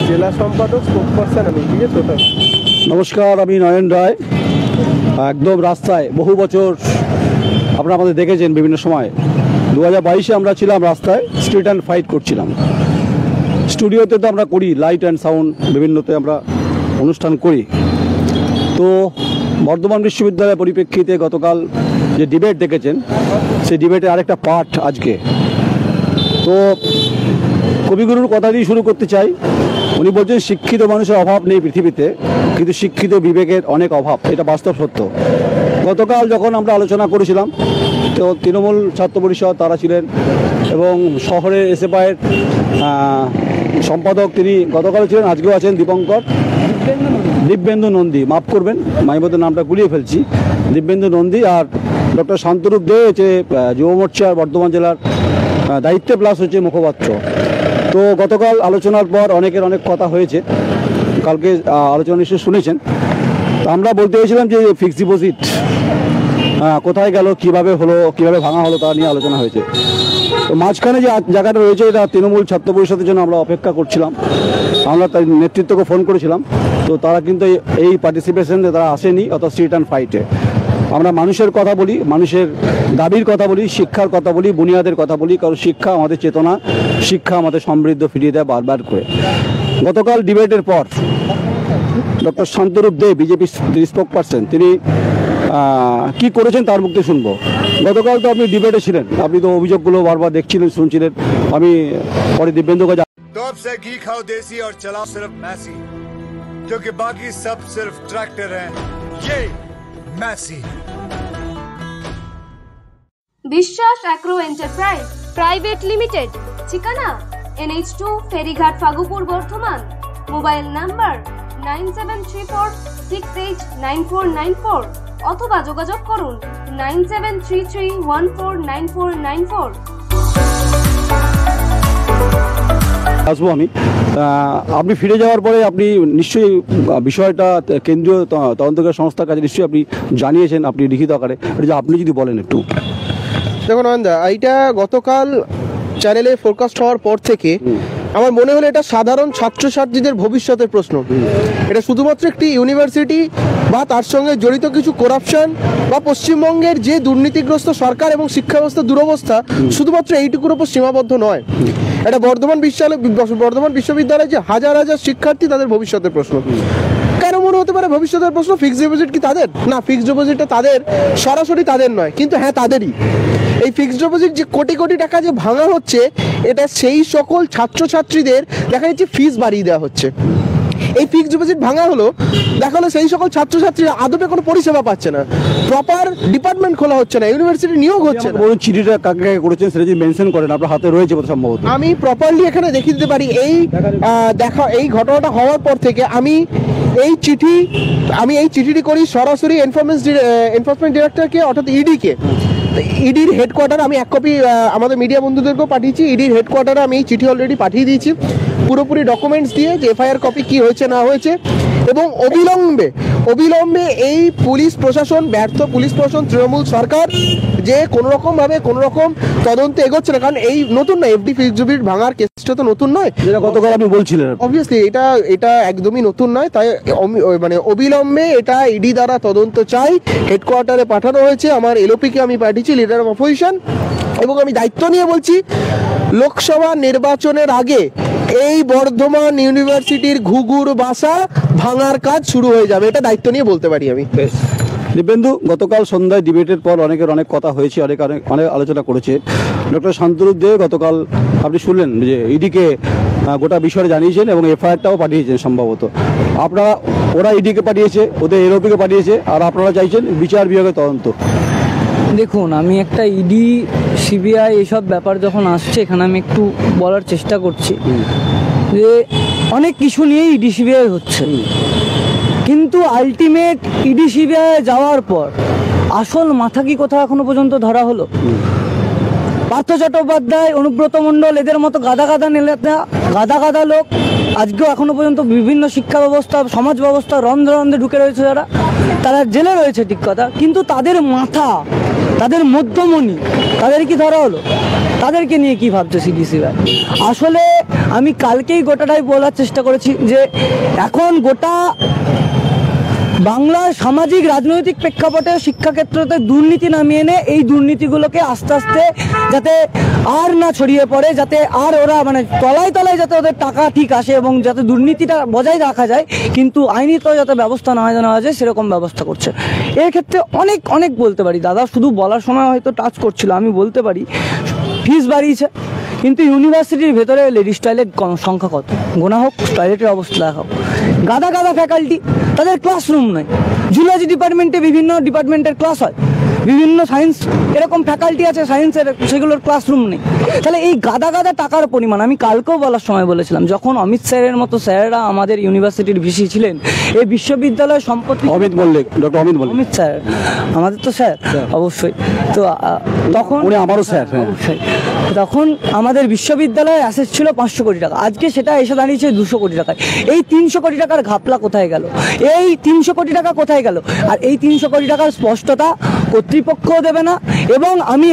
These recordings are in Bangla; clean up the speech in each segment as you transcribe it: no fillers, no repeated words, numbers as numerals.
জেলা সম্পাদক স্পোকপারসন আমি, ঠিক আছে? ওটা নমস্কার, আমি নয়ন রায়। একদম রাস্তায় বহু বছর আপনারা আমাদের দেখেছেন বিভিন্ন সময়। 2022-এ আমরা ছিলাম রাস্তায়, স্ট্রিট অ্যান্ড ফাইট করছিলাম। স্টুডিওতে তো আমরা করি, লাইট অ্যান্ড সাউন্ড বিভিন্নতে আমরা অনুষ্ঠান করি। তো বর্ধমান বিশ্ববিদ্যালয়ের পরিপ্রেক্ষিতে গতকাল যে ডিবেট দেখেছেন, সেই ডিবেটের আরেকটা পার্ট আজকে। তো কবিগুরুর কথা দিয়ে শুরু করতে চাই। উনি বলছেন শিক্ষিত মানুষের অভাব নেই পৃথিবীতে, কিন্তু শিক্ষিত বিবেকের অনেক অভাব, এটা বাস্তব সত্য। গতকাল যখন আমরা আলোচনা করেছিলাম, তো তৃণমূল ছাত্র পরিষদ তারা ছিলেন এবং শহরের এসএফআইয়ের সম্পাদক তিনি গতকাল ছিলেন, আজকেও আছেন দিব্যেন্দু নন্দী, মাফ করবেন মাইমদের নামটা গুলিয়ে ফেলছি, দিব্যেন্দু নন্দী। আর ডক্টর শান্তরূপ দে হচ্ছে যুব মোর্চার বর্ধমান জেলার দায়িত্বে প্লাস হচ্ছে মুখপাত্র। তো গতকাল আলোচনার পর অনেকের অনেক কথা হয়েছে, কালকে আলোচনা নিশ্চয়ই শুনেছেন। আমরা বলতে চাইছিলাম যে ফিক্সড ডিপোজিট কোথায় গেল, কিভাবে হলো, কিভাবে ভাঙা হলো, তা নিয়ে আলোচনা হয়েছে। তো মাঝখানে যে জায়গাটা রয়েছে, এটা তৃণমূল ছাত্র পরিষদের জন্য আমরা অপেক্ষা করছিলাম। আমরা তার নেতৃত্বকে ফোন করেছিলাম, তো তারা কিন্তু এই পার্টিসিপেশনে তারা আসেনি, অর্থাৎ স্ট্রিট অ্যান্ড ফাইটে। আমরা মানুষের কথা বলি, মানুষের দাবির কথা বলি, শিক্ষার কথা বলি, বুনিয়াদের কথা বলি, কারণ শিক্ষা আমাদের চেতনা, শিক্ষা আমাদের সমৃদ্ধ ফিরিয়ে দেয় বারবার করে। গতকাল ডিবেটের পর ডক্টর শান্তরূপ দে, বিজেপি স্পোক পারসন, তিনি কি করেছেন তার মুখে শুনবো। গতকাল তো আপনি ডিবেটে ছিলেন, আপনি তো অভিযোগগুলো বারবার দেখছিলেন, শুনছিলেন। আমি পরে দিব্যেন্দুকে तो अब से घी खाओ देसी और चलाओ सिर्फ मैसी, क्योंकि बाकी सब सिर्फ ट्रैक्टर हैं। ये मैसी। বিশ্বাস অ্যাগ্রো এন্টারপ্রাইজ প্রাইভেট লিমিটেড, ঠিকানা NH2 ফেরিঘাট ফাগুপুর বর্ধমান। মোবাইল নাম্বার 9734689494 অথবা যোগাযোগ করুন 9733149494। আসবো আমি। আপনি ফিরে যাওয়ার পরে আপনি নিশ্চয়ই বিষয়টা কেন্দ্রীয় তদন্তকারী সংস্থার কাছে নিশ্চয়ই আপনি জানিয়েছেন, আপনি লিখিত আকারে। এটা আপনি যদি বলেন একটু। দেখুন অয়নদা, এইটা গতকাল চ্যানেলে ফোরকাস্ট হওয়ার পর থেকে আমার মনে হলো এটা সাধারণ ছাত্রছাত্রীদের ভবিষ্যতের প্রশ্ন। এটা শুধুমাত্র একটি ইউনিভার্সিটি বা তার সঙ্গে জড়িত কিছু করাপশন বা পশ্চিমবঙ্গের যে দুর্নীতিগ্রস্ত সরকার এবং শিক্ষা ব্যবস্থার দুরবস্থা, শুধুমাত্র এইটুকুর উপর সীমাবদ্ধ নয়। এটা বর্ধমান বিশ্ববিদ্যালয়ে যে হাজার হাজার শিক্ষার্থী, তাদের ভবিষ্যতের প্রশ্ন। কেন মনে হতে পারে ভবিষ্যতের প্রশ্ন? ফিক্সড ডিপোজিট কি তাদের? না, ফিক্সড ডিপোজিটটা তাদের সরাসরি তাদের নয়, কিন্তু হ্যাঁ তাদেরই। এই ফিক্সড ডিপোজিট যে কোটি কোটি টাকা যে ভাঙা হচ্ছে, এটা সেই সকল ছাত্রছাত্রীদের দেখা যাচ্ছে ফিস বাড়িয়ে দেওয়া হচ্ছে। এই ফিক্সড ডিপোজিট ভাঙা হলো, দেখা হলো সেই সকল ছাত্রছাত্রীরা আদতে কোনো পরিষেবা পাচ্ছে না, প্রপার ডিপার্টমেন্ট খোলা হচ্ছে না, ইউনিভার্সিটি নিয়োগ হচ্ছে না। বলুন চিঠিটা কাকে কাকে করেছেন সেটা যদি মেনশন করেন, আপনার হাতে রয়েছে সম্ভবত। আমি প্রপারলি এখানে দেখিয়ে দিতে পারি। এই ঘটনাটা হওয়ার পর থেকে আমি এই চিঠিটি করি সরাসরি এনফোর্সমেন্ট ডিরেক্টরকে, অর্থাৎ ইডিকে। ইডির হেডকোয়ার্টার আমি এক কপি আমাদের মিডিয়া বন্ধুদেরকেও পাঠিয়েছি। ইডির হেডকোয়ার্টারে আমি এই চিঠি অলরেডি পাঠিয়ে দিয়েছি, পুরোপুরি ডকুমেন্টস দিয়ে, যে এফআইআর কপি কি হয়েছে না হয়েছে। এবং অবিলম্বে এই পুলিশ প্রশাসন, ব্যর্থ পুলিশ প্রশাসন, তৃণমূল সরকার যে কোনো রকম তদন্তে এগোচ্ছে না। কারণ এই নতুন নয়, এফডি ফিক্সড ডিপোজিট ভাঙার কেসটা তো নতুন নয়, যেটা গতকাল আপনি বলছিলেন। অবভিয়াসলি এটা একদমই নতুন নয়। তাই মানে অবিলম্বে এটা ইডি দ্বারা তদন্ত চাই। হেডকোয়ার্টারে পাঠানো হয়েছে, আমার এলওপিকে আমি পাঠিয়েছি, লিডার অফ অপোজিশন। এবং আমি দায়িত্ব নিয়ে বলছি, লোকসভা নির্বাচনের আগে এই বর্ধমান ইউনিভার্সিটির ঘুঘুর বাসা ভাঙার কাজ শুরু হয়ে যাবে, এটা দায়িত্ব নিয়ে বলতে পারি আমি। দিব্যেন্দু, গতকাল সন্ধ্যায় ডিবেটের পর অনেকের অনেক কথা হয়েছে, অনেক আলোচনা করেছে। ডক্টর শান্তরূপ দে গতকাল আপনি শুনলেন যে ইডিকে গোটা বিষয়ে জানিয়েছেন এবং এফআইআরটাও পাঠিয়েছেন সম্ভবত। ওরা ইডিকে পাঠিয়েছে, ওদের এলওপিকে পাঠিয়েছে, আর আপনারা চাইছেন বিচার বিভাগের তদন্ত। দেখুন, আমি একটা ইডি সিবিআই এইসব ব্যাপার যখন আসছে, এখানে আমি একটু বলার চেষ্টা করছি যে অনেক কিছু নিয়েই ইডি সিবিআই হচ্ছে, কিন্তু আলটিমেট ইডি সিবিআই যাওয়ার পর আসল মাথা কি কোথাও এখনো পর্যন্ত ধরা হলো? পার্থ চট্টোপাধ্যায়, অনুব্রত মণ্ডল, এদের মতো গাদা নেতা গাদা গাদা লোক আজকেও এখনো পর্যন্ত বিভিন্ন শিক্ষা ব্যবস্থা, সমাজ ব্যবস্থা রন্ধ্রে রন্ধ্রে ঢুকে রয়েছে, তারা জেলে রয়েছে ঠিক কথা, কিন্তু তাদের মাথা, তাদের মধ্যমণি, তাদের কি ধরা হলো? তাদেরকে নিয়ে কি ভাবছে সিডিসিবিআই? আসলে আমি কালকেই গোটাটাই বলার চেষ্টা করেছি যে এখন গোটা বাংলার সামাজিক রাজনৈতিক প্রেক্ষাপটে শিক্ষাক্ষেত্রতে দুর্নীতি নামিয়ে এনে এই দুর্নীতিগুলোকে আস্তে আস্তে যাতে আর না ছড়িয়ে পড়ে, যাতে আর ওরা মানে তলায় তলায় যাতে ওদের টাকা ঠিক আসে এবং যাতে দুর্নীতিটা বজায় রাখা যায়, কিন্তু আইনিত যাতে ব্যবস্থা নেওয়া যায় সেরকম ব্যবস্থা করছে। এর ক্ষেত্রে অনেক অনেক বলতে পারি, দাদা শুধু বলার সময় হয়তো টাচ করছিল, আমি বলতে পারি ফিস বাড়িয়েছে, কিন্তু ইউনিভার্সিটির ভেতরে লেডিস টয়লেট সংখ্যা কত? গোনা হোক, টয়লেটের অবস্থা দেখাও। গাদা গাদা ফ্যাকাল্টি, তাদের ক্লাসরুম নয়। জুলজি ডিপার্টমেন্টে বিভিন্ন ডিপার্টমেন্টের ক্লাস হয়, বিভিন্ন সায়েন্স এরকম ফ্যাকাল্টি আছে সায়েন্সের, সেগুলোর ক্লাসরুম নেই। তাহলে এই গাদা গাদা টাকার পরিমাণ, আমি কালকেও বলার সময় বলেছিলাম, যখন অমিত স্যারের মতো স্যারেরা আমাদের ইউনিভার্সিটির ভিসি ছিলেন, এই বিশ্ববিদ্যালয় সম্পত্তি ডক্টর অমিত স্যার আমাদের তো স্যার অবশ্যই, তো তখন উনি আমারও স্যার, অবশ্যই তখন আমাদের বিশ্ববিদ্যালয়ের অ্যাসেট ছিল 500 কোটি টাকা, আজকে সেটা এসে দাঁড়িয়েছে 200 কোটি টাকায়। এই 300 কোটি টাকার ঘাপলা কোথায় গেল? এই 300 কোটি টাকা কোথায় গেল? আর এই 300 কোটি টাকার স্পষ্টতা কর্তৃপক্ষও দেবে না। এবং আমি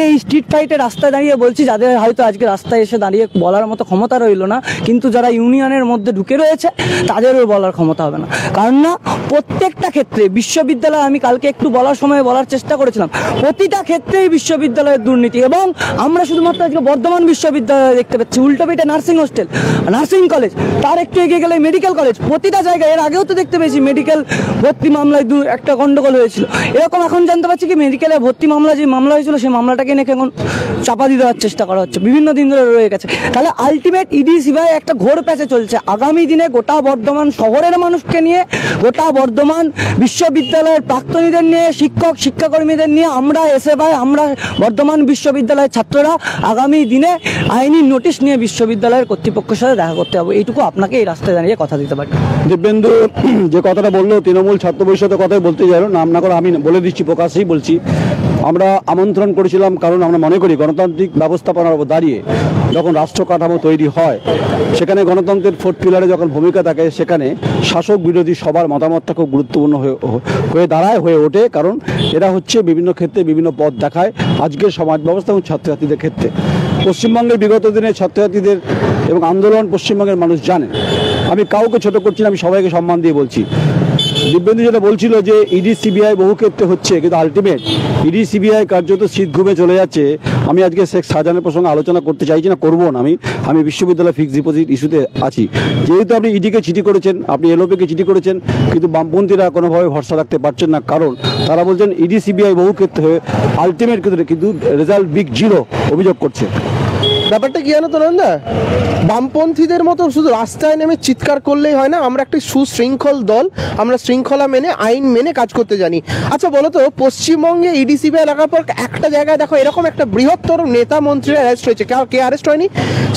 এই স্ট্রিট ফাইটে রাস্তায় দাঁড়িয়ে বলছি, যাদের হয়তো আজকে রাস্তায় এসে দাঁড়িয়ে বলার মতো ক্ষমতা রইল না, কিন্তু যারা ইউনিয়নের মধ্যে ঢুকে রয়েছে তাদেরও বলার ক্ষমতা হবে না। কারণ না, প্রত্যেকটা ক্ষেত্রে বিশ্ববিদ্যালয়, আমি কালকে একটু বলার সময় বলার চেষ্টা করেছিলাম, প্রতিটা ক্ষেত্রেই বিশ্ববিদ্যালয়ের দুর্নীতি। এবং আমরা শুধুমাত্র আজকে বর্ধমান বিশ্ববিদ্যালয় দেখতে পাচ্ছি, উল্টোপিঠে নার্সিং হোস্টেল, নার্সিং কলেজ, তার একটু এগিয়ে গেলে মেডিকেল কলেজ, প্রতিটা জায়গায়। এর আগেও তো দেখতে পেয়েছি মেডিকেল ভর্তি মামলায় একটা গন্ডগোল হয়েছিল, এরকম এখন জানতে পারছি কি মেডিকেলে ভর্তি মামলা যে মামলা হয়েছিল সেই মামলাটাকে নাকি এখন চাপা দিয়ে দেওয়ার চেষ্টা করা হচ্ছে, বিভিন্ন দিন ধরে রয়ে গেছে। তাহলে আলটিমেট ইডি সিবিআই একটা ঘোর প্যাচে চলছে। আগামী দিনে গোটা বর্ধমান শহরের মানুষকে নিয়ে, গোটা বর্ধমান বিশ্ববিদ্যালয়ের প্রাক্তনীদের নিয়ে, শিক্ষক শিক্ষাকর্মীদের নিয়ে আমরা আমরা বর্ধমান বিশ্ববিদ্যালয়ের ছাত্ররা আগামী দিনে আইনি নোটিশ নিয়ে বিশ্ববিদ্যালয়ের কর্তৃপক্ষের সাথে দেখা করতে হবে। এইটুকু আপনাকে এই রাস্তায় দাঁড়িয়ে কথা দিতে পারি। দিব্যেন্দু যে কথাটা বললো, তৃণমূল ছাত্র পরিষদের কথাই বলতে চাইল, নাম না করে আমি বলে দিচ্ছি, প্রকাশেই বলছি। আমরা আমন্ত্রণ করেছিলাম কারণ আমরা মনে করি গণতান্ত্রিক ব্যবস্থাপনার উপর দাঁড়িয়ে যখন রাষ্ট্র কাঠামো তৈরি হয়, সেখানে গণতন্ত্রের 4th পিলারে যখন ভূমিকা থাকে, সেখানে শাসক বিরোধী সবার মতামতটা খুব গুরুত্বপূর্ণ হয়ে দাঁড়ায়, হয়ে ওঠে। কারণ এরা হচ্ছে বিভিন্ন ক্ষেত্রে বিভিন্ন পথ দেখায় আজকের সমাজ ব্যবস্থা এবং ছাত্রছাত্রীদের ক্ষেত্রে। পশ্চিমবঙ্গের বিগত দিনে ছাত্রছাত্রীদের এবং আন্দোলন পশ্চিমবঙ্গের মানুষ জানে। আমি কাউকে ছোট করছি না, আমি সবাইকে সম্মান দিয়ে বলছি। দিব্যেন্দু যেটা বলছিল যে ইডি সিবিআই বহু ক্ষেত্রে হচ্ছে, কিন্তু আলটিমেট ইডি সিবিআই কার্যত শীত ঘুমে চলে যাচ্ছে। আমি আজকে শেখ শাহজাহানের প্রসঙ্গে আলোচনা করতে চাইছি না, করবো না। আমি বিশ্ববিদ্যালয় ফিক্সড ডিপোজিট ইস্যুতে আছি। যেহেতু আপনি ইডিকে চিঠি করেছেন, আপনি এলওপিকে চিঠি করেছেন, কিন্তু বামপন্থীরা কোনোভাবে ভরসা রাখতে পারছেন না, কারণ তারা বলছেন ইডি সিবিআই বহু ক্ষেত্রে হয়ে আলটিমেট ক্ষেত্রে কিন্তু রেজাল্ট বিগ জিরো অভিযোগ করছে। ব্যাপারটা কি জানো তো নন্দা, বামপন্থীদের মতো শুধু রাস্তায় নেমে চিৎকার করলেই হয় না, আমরা একটা সুশৃঙ্খল দল, আমরা শৃঙ্খলা মেনে আইন মেনে কাজ করতে জানি। আচ্ছা বলো তো, পশ্চিমবঙ্গে ইডি সিবিআই লাগার পর একটা জায়গায় দেখো এরকম একটা বৃহত্তর নেতা মন্ত্রীরা অ্যারেস্ট হয়েছে, কে অ্যারেস্ট হয়নি?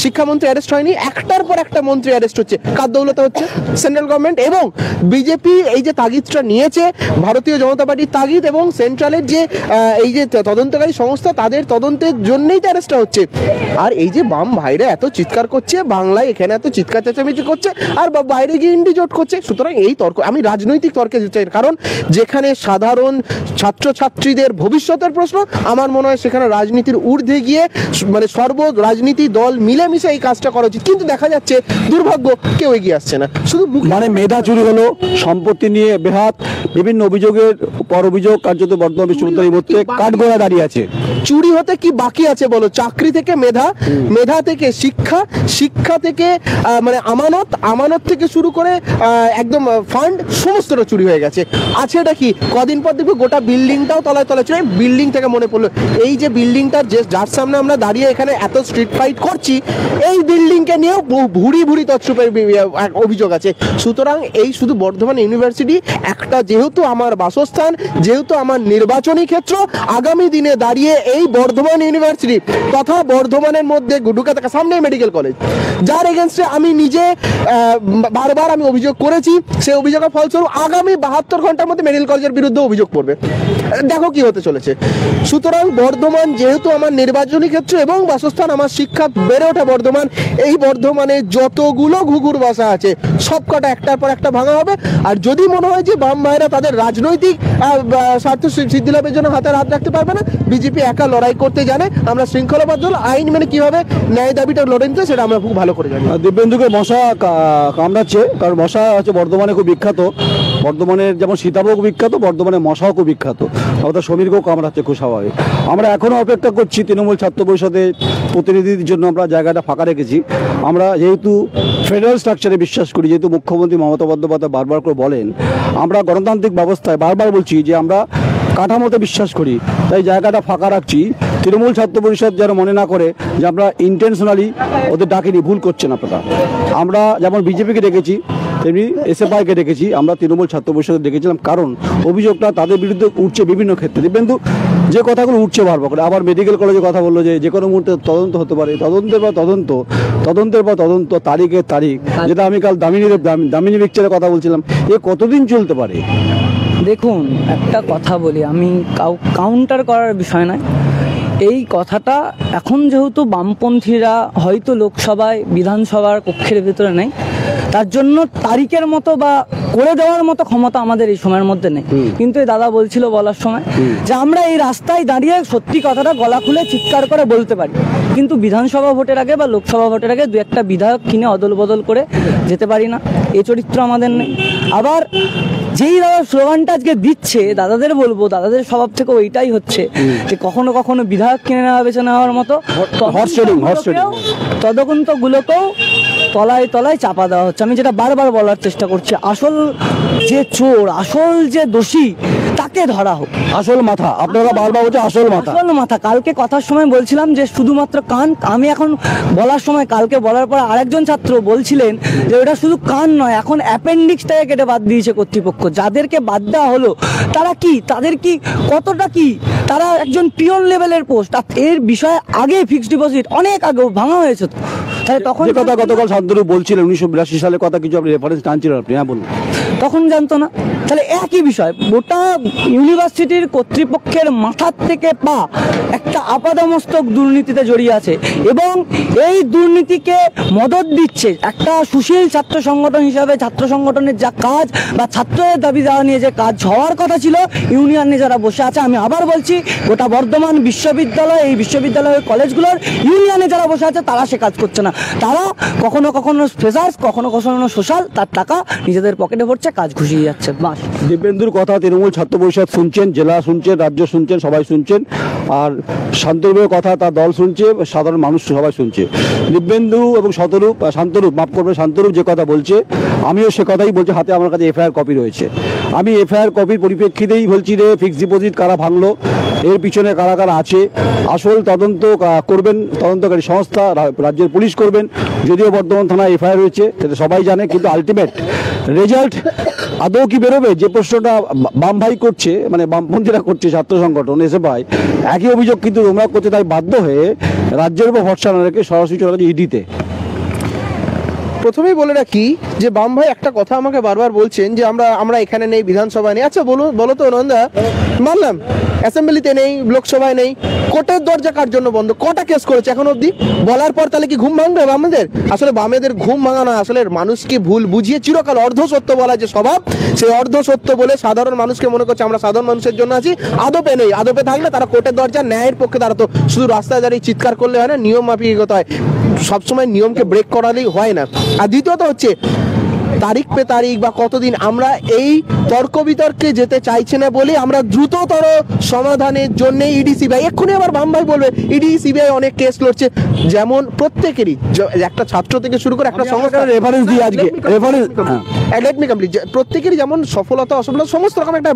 শিক্ষামন্ত্রী অ্যারেস্ট হয়নি, একটার পর একটা মন্ত্রী অ্যারেস্ট হচ্ছে। কার দৌলতে হচ্ছে? সেন্ট্রাল গভর্নমেন্ট এবং বিজেপি এই যে তাগিদটা নিয়েছে, ভারতীয় জনতা পার্টির তাগিদ এবং সেন্ট্রালের যে এই যে তদন্তকারী সংস্থা, তাদের তদন্তের জন্যই তো অ্যারেস্টটা হচ্ছে। আর এই যে বাম ভাইরা এত চিৎকার করছে বাংলায়, এখানে এত চিৎকার চেঁচামেচি করছে, আর বাইরে গিয়ে ইন্ডি জোট করছে। সুতরাং এই তর্ক, আমি রাজনৈতিক তর্কে যেতে চাই, কারণ যেখানে সাধারণ ছাত্রছাত্রীদের ভবিষ্যতের প্রশ্ন, আমার মনে হয় সেখানে রাজনীতির ঊর্ধ্বে গিয়ে মানে সর্ব রাজনীতি দল মিলেমিশে এই কাজটা করা উচিত। কিন্তু দেখা যাচ্ছে দুর্ভাগ্য, কেউ এগিয়ে আসছে না, শুধু মানে মেধা চুরি হলো, সম্পত্তি নিয়ে বেহাত, বিভিন্ন অভিযোগের পর অভিযোগ, কার্যত বর্ধমান বিশ্ববিদ্যালয়ের মধ্যে কাঠগড়া দাঁড়িয়ে আছে। চুরি হতে কি বাকি আছে বলো? চাকরি থেকে মেধা, মেধা থেকে শিক্ষা, শিক্ষা থেকে মানে আমানত থেকে শুরু করে একদম ফান্ড, সমস্তটা চুরি হয়ে গেছে। আছে এটা কি? কদিন পর দেখবে গোটা বিল্ডিংটাও তলায় তলায় চুরি। বিল্ডিং থেকে মনে পড়লো, এই যে বিল্ডিংটার যার সামনে আমরা দাঁড়িয়ে এখানে এত স্ট্রিট ফাইট করছি, এই বিল্ডিংকে নিয়েও ভুরি তছরূপের অভিযোগ আছে। সুতরাং এই শুধু বর্ধমান ইউনিভার্সিটি একটা, যেহেতু আমার বাসস্থান, যেহেতু আমার নির্বাচনী ক্ষেত্র, আগামী দিনে দাঁড়িয়ে এই বর্ধমান ইউনিভার্সিটি তথা বর্ধমানের মধ্যে ঢুকে থাকা সামনেই মেডিকেল কলেজ, যার এগেনস্টে আমি নিজে বারবার আমি অভিযোগ করেছি। সেই অভিযোগের ফলস্বরূপ আগামী 72 ঘন্টার মধ্যে মেডিকেল কলেজের বিরুদ্ধে অভিযোগ করবে। দেখো কি হতে চলেছে। সুতরাং বর্ধমান যেহেতু আমার নির্বাচনী ক্ষেত্র এবং বাসস্থান, আমার শিক্ষা বেড়ে ওঠা বর্ধমান, এই বর্ধমানে যতগুলো ঘুঘুর বাসা আছে সবকটা একটার পর একটা ভাঙা হবে। আর যদি মনে হয় যে বাম ভাইরা তাদের রাজনৈতিক স্বার্থ সিদ্ধি লাভের জন্য হাতে হাত রাখতে পারবে না, বিজেপি একা লড়াই করতে জানে। আমরা শৃঙ্খলাবদ্ধ আইন মেনে কিভাবে ন্যায় দাবিটা লড়ে নিতে সেটা আমরা খুব ভালো করে জানি। দিব্যেন্দুকে মশা কামড়াচ্ছে, কারণ মশা হচ্ছে বর্ধমানে খুব বিখ্যাত। বর্ধমানের যেমন সীতাভোগ বিখ্যাত, বর্ধমানে মশাও খুব বিখ্যাত। আমাদের সমীরকেও কামড়াচ্ছে, খুব স্বাভাবিক। আমরা এখনও অপেক্ষা করছি তৃণমূল ছাত্র পরিষদে প্রতিনিধির জন্য আমরা জায়গাটা ফাঁকা রেখেছি। আমরা যেহেতু ফেডারেল স্ট্রাকচারে বিশ্বাস করি, যেহেতু মুখ্যমন্ত্রী মমতা বন্দ্যোপাধ্যায় বারবার করে বলেন আমরা গণতান্ত্রিক ব্যবস্থায়, বারবার বলছি যে আমরা কাঠামোতে বিশ্বাস করি, তাই জায়গাটা ফাঁকা রাখছি। তৃণমূল ছাত্র পরিষদ যেন মনে না করে যে আমরা ইন্টেনশনালি ওদের ডাকিনি, ভুল করছেন আপনারা। আমরা যেমন বিজেপিকে ডেকেছি তেমনি এসএফআইকে ডেকেছি, আমরা তৃণমূল ছাত্র পরিষদকে ডেকেছিলাম, কারণ অভিযোগটা তাদের বিরুদ্ধে উঠছে বিভিন্ন ক্ষেত্রে। দিব্যেন্দু যে কথাগুলো উঠছে বারবার করে, আবার মেডিকেল কলেজের কথা বললো যে কোনো মুহূর্তে তদন্ত হতে পারে, তদন্তের পর তদন্ত, তারিখের তারিখ, যেটা আমি কাল দামিনী পিকচারের কথা বলছিলাম, এ কতদিন চলতে পারে? দেখুন, একটা কথা বলি, আমি কাউন্টার করার বিষয় নয়, এই কথাটা এখন যেহেতু বামপন্থীরা হয়তো লোকসভায় বিধানসভার কক্ষের ভেতরে নেই, তার জন্য তারিখের মতো বা করে দেওয়ার মতো ক্ষমতা আমাদের এই সময়ের মধ্যে নেই। কিন্তু এই দাদা বলছিল বলার সময় যে আমরা এই রাস্তায় দাঁড়িয়ে সত্যি কথাটা গলা খুলে চিৎকার করে বলতে পারি, কিন্তু বিধানসভা ভোটের আগে বা লোকসভা ভোটের আগে দু একটা বিধায়ক কিনে অদল বদল করে যেতে পারি না, এই চরিত্র আমাদের নেই। আবার যেই দাদা স্লোগানটা আজকে দিচ্ছে, দাদাদের বলবো, দাদাদের স্বভাব থেকে ওইটাই হচ্ছে যে কখনো কখনো বিধায়ক কিনে নেওয়া বেছে নেওয়ার মতো তদন্তগুলোকেও তলায় তলায় চাপা দেওয়া হচ্ছে। আমি যেটা বারবার বলার চেষ্টা করছি, আসল যে চোর, আসল যে দোষী, তাকে ধরা হোক। আসল মাথা, আপনারা বারবার বলছে আসল মাথা। কালকে কথার সময় বলছিলাম যে শুধুমাত্র কান, আমি এখন বলার সময়, কালকে বলার পর আরেকজন ছাত্র বলছিলেন যে ওটা শুধু কান নয়, এখন অ্যাপেন্ডিক্সটাকে কেটে বাদ দিয়েছে কর্তৃপক্ষ। যাদেরকে বাদ দেওয়া হলো তারা কি, তাদের কি কতটা কি, তারা একজন পিওন লেভেলের পোস্ট। এর বিষয়ে আগে ফিক্সড ডিপোজিট অনেক আগে ভাঙা হয়েছে, তাহলে তখন কথা গতকাল শান্তনু বলছিলেন 1982 সালে কথা, কিছু আপনি রেফারেন্স টানছিলেন আপনি, হ্যাঁ বলুন। তখন জানতো না, তাহলে একই বিষয়, গোটা ইউনিভার্সিটির কর্তৃপক্ষের মাথার থেকে পা একটা আপাদমস্তক দুর্নীতিতে জড়িয়ে আছে, এবং এই দুর্নীতিকে মদত দিচ্ছে একটা সুশীল ছাত্র সংগঠন হিসাবে। ছাত্র সংগঠনের যা কাজ বা ছাত্রদের দাবি দেওয়া নিয়ে যে কাজ হওয়ার কথা ছিল, ইউনিয়নে যারা বসে আছে, আমি আবার বলছি, গোটা বর্ধমান বিশ্ববিদ্যালয়, এই বিশ্ববিদ্যালয়ের কলেজগুলোর ইউনিয়নে যারা বসে আছে তারা সে কাজ করছে না। তারা কখনো কখনো ফ্রেশার্স, কখনো কখনো সোশ্যাল, তার টাকা নিজেদের পকেটে ভরছে, কাজ ঘুষিয়ে যাচ্ছে, বাস। দিব্যেন্দুর কথা তৃণমূল ছাত্র পরিষদ শুনছেন, জেলা শুনছেন, রাজ্য শুনছেন, সবাই শুনছেন, আর শান্তরূপের কথা তার দল শুনছে, সাধারণ মানুষ সবাই শুনছে। দিব্যেন্দু এবং শান্তরূপ যে কথা বলছে, আমিও সে কথাই বলছি। হাতে আমার কাছে এফআইআর কপি রয়েছে, আমি এফআইআর কপির পরিপ্রেক্ষিতেই বলছি যে ফিক্সড ডিপোজিট কারা ভাঙলো, এর পিছনে কারা কারা আছে, আসল তদন্ত করবেন তদন্তকারী সংস্থা, রাজ্যের পুলিশ করবেন। যদিও বর্ধমান থানায় এফআইআর হয়েছে, সেটা সবাই জানে, কিন্তু আলটিমেট রেজাল্ট আদৌ কি বেরোবে, যে প্রশ্নটা বাম ভাই করছে, মানে বামপন্থীরা করছে, ছাত্র সংগঠন এসএফআই, একই অভিযোগ কিন্তু তোমরা করছে। তাই বাধ্য হয়ে রাজ্যের উপর ভরসা না রেখে সরাসরি চলে গেছে ইডিতে। প্রথমেই বলে রাখি যে বাম ভাই একটা কথা আমাকে বারবার বলছেন যে আমরা এখানে নেই, বিধানসভায় নেই। আচ্ছা বলো তো নন্দা, মানলাম অ্যাসেম্বলিতে নেই, লোকসভায় নেই, কোর্টের দরজা কার জন্য বন্ধ? কটা কেস করেছে এখন অবধি? বলার পর তাহলে কি ঘুম ভাঙবে বামেদের? আসলে বামেদের ঘুম ভাঙানো, আসলে মানুষকে ভুল বুঝিয়ে চিরকাল অর্ধ সত্য বলা যে স্বভাব, সেই অর্ধ সত্য বলে সাধারণ মানুষকে মনে করছে আমরা সাধারণ মানুষের জন্য আছি। আদপে নেই, আদপে থাকলে তারা কোর্টের দরজা, ন্যায়ের পক্ষে দাঁড়াতো। শুধু রাস্তায় দাঁড়িয়ে চিৎকার করলে হয় না, নিয়ম মাফিকতা হয়, সবসময় নিয়মকে ব্রেক করালেই হয় না। আর দ্বিতীয়ত হচ্ছে তারিখ পে তারিখ বা কতদিন, আমরা এই তর্ক বিতর্কে যেতে চাইছে না বলে আমরা দ্রুততর সমাধানের জন্য ইডি সিবিআই, এক্ষুনি আবার বাম ভাই বলবে ইডি সিবিআই অনেক কেস লড়ছে, যেমন প্রত্যেকেরই, একটা ছাত্র থেকে শুরু করে একটা সংস্থা, রেফারেন্স দিয়ে আজকে রেফারেন্স লেট মি কমপ্লিট, প্রত্যেকেরই যেমন সফলতা অসফলতা সমস্ত রকম একটা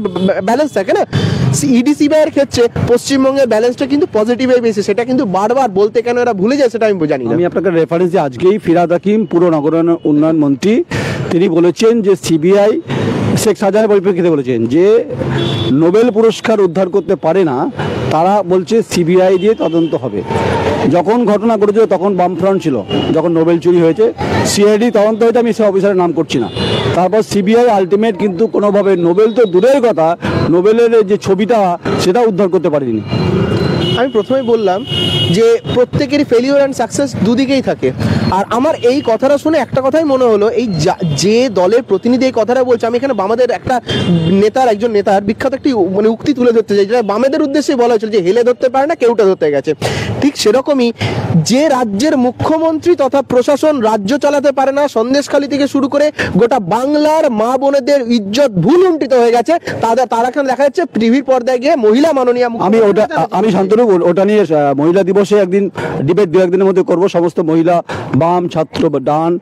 ব্যালেন্স থাকে না। ইডি সিবিআই এর ক্ষেত্রে পশ্চিমবঙ্গের ব্যালেন্সটা কিন্তু পজিটিভে বেশি, সেটা কিন্তু বারবার বলতে কেন এরা ভুলে যায় সেটা আমি জানি না। আমি আপনাকে রেফারেন্স দিয়ে আজকেই ফিরহাদ হাকিম পুর নগর উন্নয়ন মন্ত্রী তিনি বলেছেন যে সিবিআই শেখ শাহজাহানের পরিপ্রেক্ষিতে বলেছেন যে নোবেল পুরস্কার উদ্ধার করতে পারে না, তারা বলছে সিবিআই দিয়ে তদন্ত হবে। যখন ঘটনা ঘটেছিল তখন বামফ্রন্ট ছিল, যখন নোবেল চুরি হয়েছে সিআইডি তদন্ত হয়েছে, আমি সে অফিসারের নাম করছি না। তারপর সিবিআই আলটিমেট কিন্তু কোনোভাবে নোবেল তো দূরের কথা, নোবেলের যে ছবিটা সেটা উদ্ধার করতে পারেনি। আমি প্রথমেই বললাম যে প্রত্যেকেরই ফেলিওর অ্যান্ড সাকসেস দুদিকেই থাকে। আর আমার এই কথাটা শুনে একটা কথাই মনে হলো, এই যে দলের প্রতিনিধি এই কথাটা বলছে, আমি এখানে বামেদের একটা একজন নেতার বিখ্যাত একটি মানে উক্তি তুলে ধরতে চাই, যেটা বামেদের উদ্দেশ্যে বলা হয়েছিল যে হেলে ধরতে পারে না, কেউটা ধরতে গেছে। ঠিক সেরকমই যে রাজ্যের মুখ্যমন্ত্রী তথা প্রশাসন রাজ্য চালাতে পারে না, সন্দেশখালী থেকে শুরু করে গোটা বাংলার মা বোনেদের ইজ্জত ভুলুণ্ঠিত হয়ে গেছে, তারা এখানে দেখা যাচ্ছে টিভির পর্দায় গিয়ে মহিলা মাননীয় আমি শান্তনু ওটা নিয়ে মহিলা দিবসে একদিন ডিবেট 2-1 দিনের মধ্যে করবো, সমস্ত মহিলা, বাম, ছাত্র, ডান,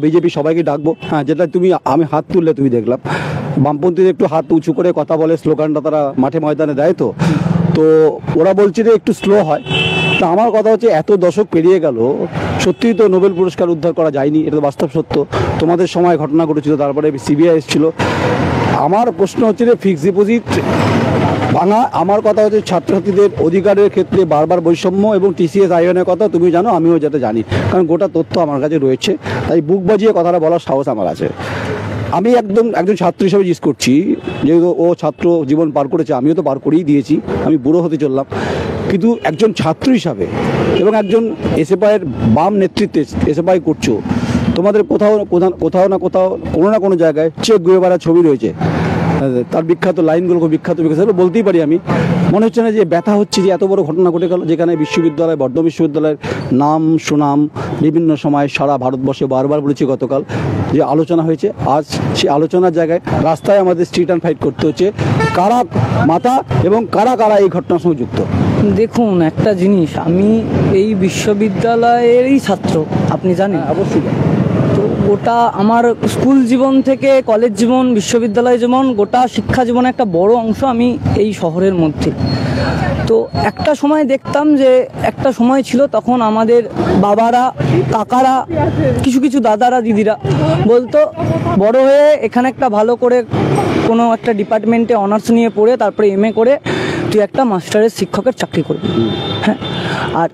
বিজেপি সবাইকে ডাকবো। হ্যাঁ, যেটা আমি হাত তুললে তুমি দেখলাম বামপন্থীদের একটু হাত উঁচু করে কথা বলে, স্লোগানটা তারা মাঠে ময়দানে দেয়, তো ওরা বলছে যে একটু স্লো হয়। তা আমার কথা হচ্ছে এত দশক পেরিয়ে গেল, সত্যিই তো নোবেল পুরস্কার উদ্ধার করা যায়নি, এটা তো বাস্তব সত্য। তোমাদের সময় ঘটনা ঘটেছিল, তারপরে সিবিআই এসেছিল। আমার প্রশ্ন হচ্ছে যে ফিক্সড ডিপোজিট ভাঙা, আমার কথা হচ্ছে ছাত্রছাত্রীদের অধিকারের ক্ষেত্রে বারবার বৈষম্য এবং টিসিএস আইনের কথা তুমি জানো, আমিও যেটা জানি, কারণ গোটা তথ্য আমার কাছে রয়েছে, তাই বুক বাজিয়ে কথাটা বলার সাহস আমার আছে। আমি একজন ছাত্র হিসেবে জিজ্ঞেস করছি, যেহেতু ও ছাত্র জীবন পার করেছে, আমিও তো পার করেই দিয়েছি, আমি বুড়ো হতে চললাম, কিন্তু একজন ছাত্র হিসাবে এবং একজন এসএফআইয়ের বাম নেতৃত্বে এসএফআই করছো, তোমাদের কোথাও না কোথাও কোনো না কোনো জায়গায় চেক গুয়েভারার ছবি রয়েছে, তার বিখ্যাত লাইনগুলো বিখ্যাত বলতেই পারি আমি। মনে হচ্ছে না যে ব্যথা হচ্ছে যে এত বড় ঘটনা ঘটে গেল, যেখানে বিশ্ববিদ্যালয়, বর্ধমান বিশ্ববিদ্যালয়ের নাম সুনাম বিভিন্ন সময় সারা ভারতবর্ষে বারবার বলেছি গতকাল যে আলোচনা হয়েছে, আজ সেই আলোচনার জায়গায় রাস্তায় আমাদের স্ট্রিট অ্যান্ড ফাইট করতে হচ্ছে। কারা মাথা এবং কারা এই ঘটনার সঙ্গে যুক্ত? দেখুন, একটা জিনিস, আমি এই বিশ্ববিদ্যালয়েরই ছাত্র, আপনি জানেন। অবশ্যই। তো গোটা আমার স্কুল জীবন থেকে কলেজ জীবন, বিশ্ববিদ্যালয় জীবন, গোটা শিক্ষা জীবনে একটা বড় অংশ আমি এই শহরের মধ্যে। তো একটা সময় দেখতাম যে একটা সময় ছিল, তখন আমাদের বাবারা, কাকারা, কিছু দাদারা, দিদিরা বলতো বড় হয়ে এখানে একটা ভালো করে কোনো একটা ডিপার্টমেন্টে অনার্স নিয়ে পড়ে তারপরে এমএ করে তুই একটা মাস্টারের শিক্ষকের চাকরি করবি। হ্যাঁ, আর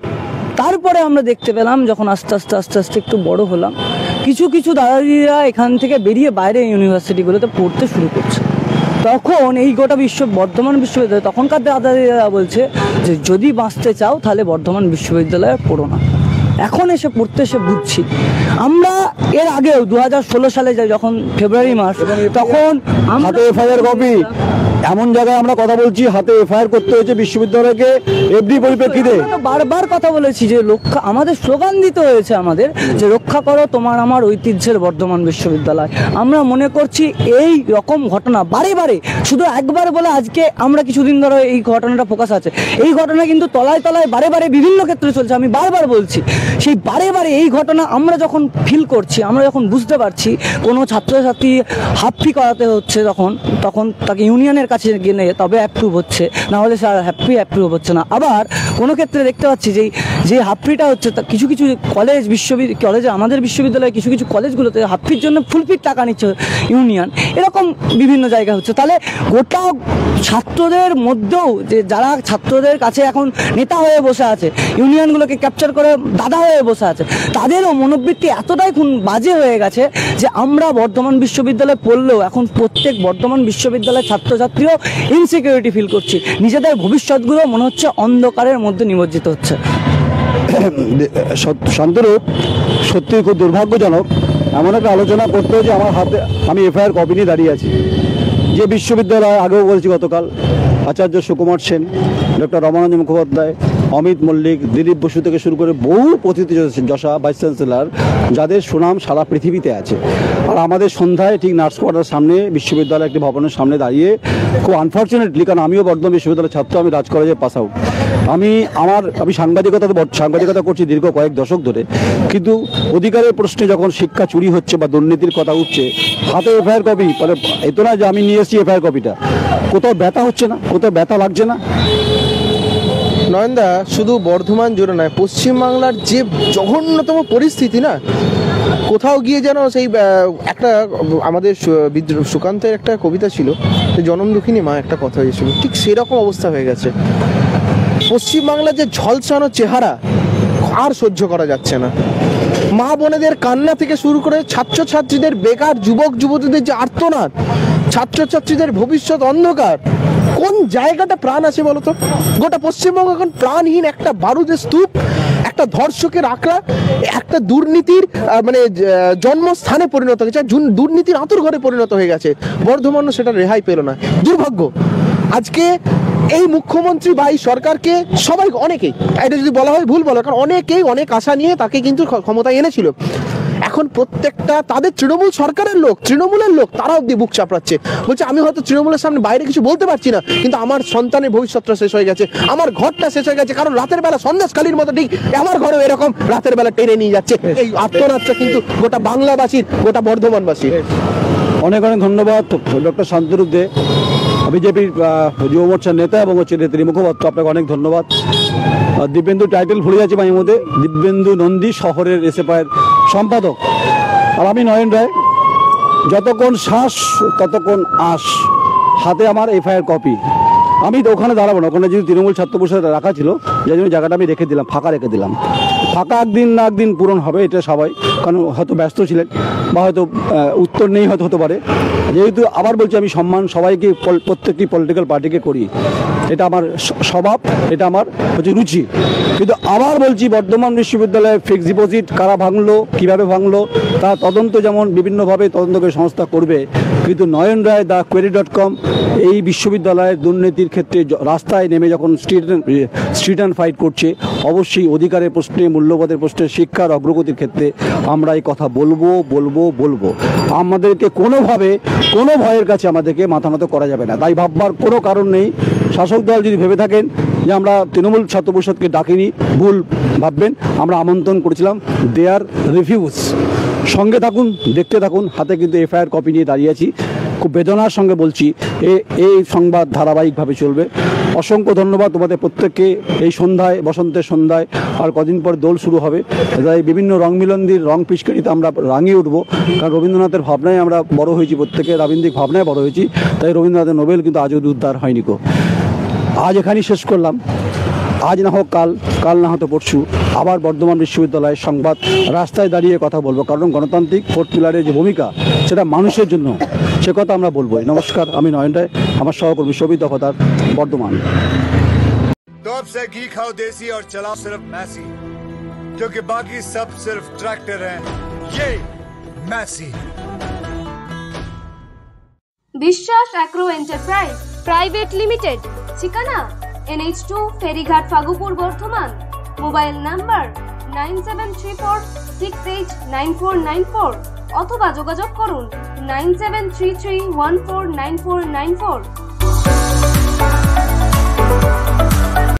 তারপরে আমরা দেখতে পেলাম যখন আস্তে আস্তে একটু বড় হলাম, কিছু দাদা দিদিরা এখান থেকে বেরিয়ে বাইরে ইউনিভার্সিটিগুলোতে পড়তে শুরু করছে। তখন এই গোটা বর্ধমান বিশ্ববিদ্যালয়, তখনকার দাদা দিদিরা বলছে যে যদি বাঁচতে চাও তাহলে বর্ধমান বিশ্ববিদ্যালয়ে পড়ো না। এখন এসে পড়তে এসে বুঝছি, আমরা এর আগেও 2016 সালে যাই যখন ফেব্রুয়ারি মাস, তখন হাতে এফআইআর কপি, এমন জায়গায় আমরা কথা বলছি হাতে এফআইআর করতে হয়েছে বিশ্ববিদ্যালয়কে এফডি পরিপ্রেক্ষিতে। বারবার কথা বলেছি যে আমাদের স্লোগান দিতে হয়েছে আমাদের যে রক্ষা করো তোমার আমার ঐতিহ্যের বর্ধমান বিশ্ববিদ্যালয়। আমরা মনে করছি এই রকম ঘটনা বারে শুধু একবার বলে আজকে আমরা কিছুদিন ধরে এই ঘটনাটা ফোকাস আছে, এই ঘটনা কিন্তু তলায় বারে বিভিন্ন ক্ষেত্রে চলছে। আমি বারবার বলছি, সেই বারে এই ঘটনা আমরা যখন ফিল করছি, আমরা যখন বুঝতে পারছি কোনো ছাত্রছাত্রী হাফ ফি করাতে হচ্ছে, তখন তাকে ইউনিয়নের কাছে গেলে তবে অ্যাপ্রুভ হচ্ছে, না হলে স্যার অ্যাপ্রুভ হচ্ছে না। আবার কোনো ক্ষেত্রে দেখতে পাচ্ছি যে হাফ ফিটা হচ্ছে, কিছু কলেজে, আমাদের বিশ্ববিদ্যালয়ে কিছু কলেজগুলোতে হাফ ফির জন্য ফুল ফির টাকা নিচ্ছে ইউনিয়ন, এরকম বিভিন্ন জায়গা হচ্ছে। তাহলে গোটা ছাত্রদের মধ্যেও যে যারা ছাত্রদের কাছে এখন নেতা হয়ে বসে আছে, ইউনিয়নগুলোকে ক্যাপচার করে দাদা হয়ে বসে আছে, তাদেরও মনোবৃত্তি এতটাই বাজে হয়ে গেছে যে আমরা বর্ধমান বিশ্ববিদ্যালয়ে পড়লেও এখন প্রত্যেক বর্ধমান বিশ্ববিদ্যালয়ের ছাত্রছাত্রীও ইনসিকিউরিটি ফিল করছি, নিজেদের ভবিষ্যৎগুলো মনে হচ্ছে অন্ধকারের মধ্যে নিমজ্জিত হচ্ছে। শান্তরূপ, সত্যি খুব দুর্ভাগ্যজনক এমন একটা আলোচনা করতে হচ্ছে আমার হাতে, আমি এফআইআর কপি নিয়ে দাঁড়িয়ে আছি। যে বিশ্ববিদ্যালয় আগেও বলছি গতকাল, আচার্য সুকুমার সেন, ডক্টর রমানন্দ মুখোপাধ্যায়, অমিত মল্লিক, দিলীপ বসু থেকে শুরু করে বহু প্রথিতযশা ভাইস চ্যান্সেলর, যাদের সুনাম সারা পৃথিবীতে আছে। আর আমাদের সন্ধ্যায় ঠিক নার্স কোয়ার্টার সামনে বিশ্ববিদ্যালয় একটি ভবনের সামনে দাঁড়িয়ে খুব আনফর্চুনেটলি, কারণ আমিও বর্ধমান বিশ্ববিদ্যালয়ের ছাত্র, আমি রাজ কলেজের পাস আউট, আমি সাংবাদিকতা করছি দীর্ঘ কয়েক দশক ধরে, কিন্তু অধিকারের প্রশ্নে যখন শিক্ষা চুরি হচ্ছে বা দুর্নীতির কথা উঠছে, হাতে এফআইআর কপি, মানে এত না যে আমি নিয়ে এসেছি এফআইআর কপিটা, কোথাও ব্যথা হচ্ছে না, কোথাও ব্যথা লাগছে না। নয়নদা, শুধু বর্ধমান জুড়ে নয়, পশ্চিমবাংলার যে জঘন্যতম পরিস্থিতি না, কোথাও গিয়ে যেন সেই একটা আমাদের সুকান্তের একটা কবিতা ছিল, জনম দুঃখিনী মা একটা কথা হয়েছিল, ঠিক সেরকম অবস্থা হয়ে গেছে। পশ্চিমবাংলার যে ঝলসানো চেহারা আর সহ্য করা যাচ্ছে না। মা বোনেদের কান্না থেকে শুরু করে ছাত্রছাত্রীদের, বেকার যুবক যুবতীদের যে আর্তনাদ, ছাত্রছাত্রীদের ভবিষ্যৎ অন্ধকার, কোন জায়গাটা প্রাণ আছে বলতো? গোটা পশ্চিমবঙ্গ এখন প্রাণহীন একটা বারুদের স্তূপ, একটা ধর্ষকের আঁকড়া, একটা দুর্নীতির মানে জন্মস্থানে পরিণত হয়েছে, দুর্নীতির আঁতুড়ঘরে পরিণত হয়ে গেছে। বর্ধমানও সেটা রেহাই পেল না। দুর্ভাগ্য। আজকে এই মুখ্যমন্ত্রী বা এই সরকারকে সবাই, অনেকেই, এটা যদি বলা হয় ভুল বলো, কারণ অনেকেই অনেক আশা নিয়ে তাকে কিন্তু ক্ষমতায় এনেছিল। এখন প্রত্যেকটা তাদের তৃণমূল সরকারের লোক, তৃণমূলের লোক, তারা অব্দি বুক চাপড়াচ্ছে, বলছে আমি হয়তো তৃণমূলের সামনে বাইরে কিছু বলতে পারছি না, কিন্তু আমার সন্তানের ভবিষ্যৎটা শেষ হয়ে গেছে, আমার ঘরটা শেষ হয়ে গেছে, কারণ রাতের বেলা সন্দেশখালির মতো ঠিক আমার ঘরেও এরকম রাতের বেলা টেনে নিয়ে যাচ্ছে। এই আত্মনাদটা কিন্তু গোটা বাংলাবাসীর, গোটা বর্ধমানবাসীর। অনেক অনেক ধন্যবাদ ডক্টর শান্তরূপ দে, বিজেপির যুব মোর্চার নেতা এবং হচ্ছে নেত্রী মুখপাত্র, আপনাকে অনেক ধন্যবাদ। দিব্যেন্দু টাইটেল ভুলে যাচ্ছি মাঝে মধ্যে, দিব্যেন্দু নন্দী শহরের এসএফআইয়ের সম্পাদক। আর আমি নয়ন রায়। যতক্ষণ শ্বাস ততক্ষণ আশ, হাতে আমার এফআইআর কপি। আমি তো ওখানে দাঁড়াবো না, ওখানে যদি তৃণমূল ছাত্র পরিষদ রাখা ছিল, যার জন্য জায়গাটা আমি রেখে দিলাম, ফাঁকা রেখে দিলাম। ফাঁকা একদিন না একদিন পূরণ হবে, এটা সবাই, কারণ হয়তো ব্যস্ত ছিলেন বা হয়তো উত্তর নেই, হয়তো হতে পারে। যেহেতু আবার বলছি, আমি সম্মান সবাইকে, প্রত্যেকটি পলিটিক্যাল পার্টিকে করি, এটা আমার স্বভাব, এটা আমার হচ্ছে রুচি। কিন্তু আবার বলছি, বর্ধমান বিশ্ববিদ্যালয়ে ফিক্সড ডিপোজিট কারা ভাঙলো, কীভাবে ভাঙলো, তার তদন্ত যেমন বিভিন্নভাবে তদন্তকারী সংস্থা করবে, কিন্তু নয়ন রায় দ্য কোয়েরি.com এই বিশ্ববিদ্যালয়ের দুর্নীতির ক্ষেত্রে রাস্তায় নেমে যখন স্ট্রিট অ্যান্ড ফাইট করছে, অবশ্যই অধিকারের প্রশ্নে, মূল্যবোধের প্রশ্নে, শিক্ষার অগ্রগতির ক্ষেত্রে আমরা এই কথা বলবো বলবো বলবো। আমাদেরকে কোনোভাবে কোনো ভয়ের কাছে আমাদেরকে মাথা নত করা যাবে না, তাই ভাববার কোনো কারণ নেই। শাসক দল যদি ভেবে থাকেন যে আমরা তৃণমূল ছাত্র পরিষদকে ডাকিনি, ভুল ভাববেন। আমরা আমন্ত্রণ করেছিলাম, দেয়ার রিফিউজ। সঙ্গে থাকুন, দেখতে থাকুন, হাতে কিন্তু এফআইআর কপি নিয়ে দাঁড়িয়ে আছি। খুব বেদনার সঙ্গে বলছি, এই সংবাদ ধারাবাহিকভাবে চলবে। অসংখ্য ধন্যবাদ তোমাদের প্রত্যেককে। এই সন্ধ্যায়, বসন্তের সন্ধ্যায় আর কদিন পর দোল শুরু হবে, তাই বিভিন্ন রং মিলনদির রং পিচকারিতে আমরা রাঙিয়ে উঠবো। কারণ রবীন্দ্রনাথের ভাবনায় আমরা বড় হয়েছি, প্রত্যেকে রাবীন্দ্রিক ভাবনায় বড় হয়েছি, তাই রবীন্দ্রনাথের নোবেল কিন্তু আজও উদ্ধার হয়নি কো। আজ এখানেই শেষ করলাম। আজ না হোক কাল, কাল না হতো পরশু আবার বর্ধমান বিশ্ববিদ্যালয়ের সংবাদ রাস্তায় দাঁড়িয়ে কথা বলবো, কারণ গণতান্ত্রিক ফোর্থ পিলারের যে ভূমিকা, সেটা মানুষের জন্য, সে কথা আমরা বলবোই। নমস্কার, আমি নয়ন রায়, আমার সহকর্মী সবিতা খতার, বর্ধমান। तो अब से घी खाओ देसी और चलाओ सिर्फ मैसी, क्योंकि बाकी सब सिर्फ ट्रैक्टर हैं। ये मैसी। বিশ্বাস অ্যাগ্রো এন্টারপ্রাইজ প্রাইভেট লিমিটেড, ঠিকানা NH2 ফেরিঘাট ফাগুপুর বর্ধমান। মোবাইল নাম্বার 9734689494 অথবা যোগাযোগ করুন 9733149494।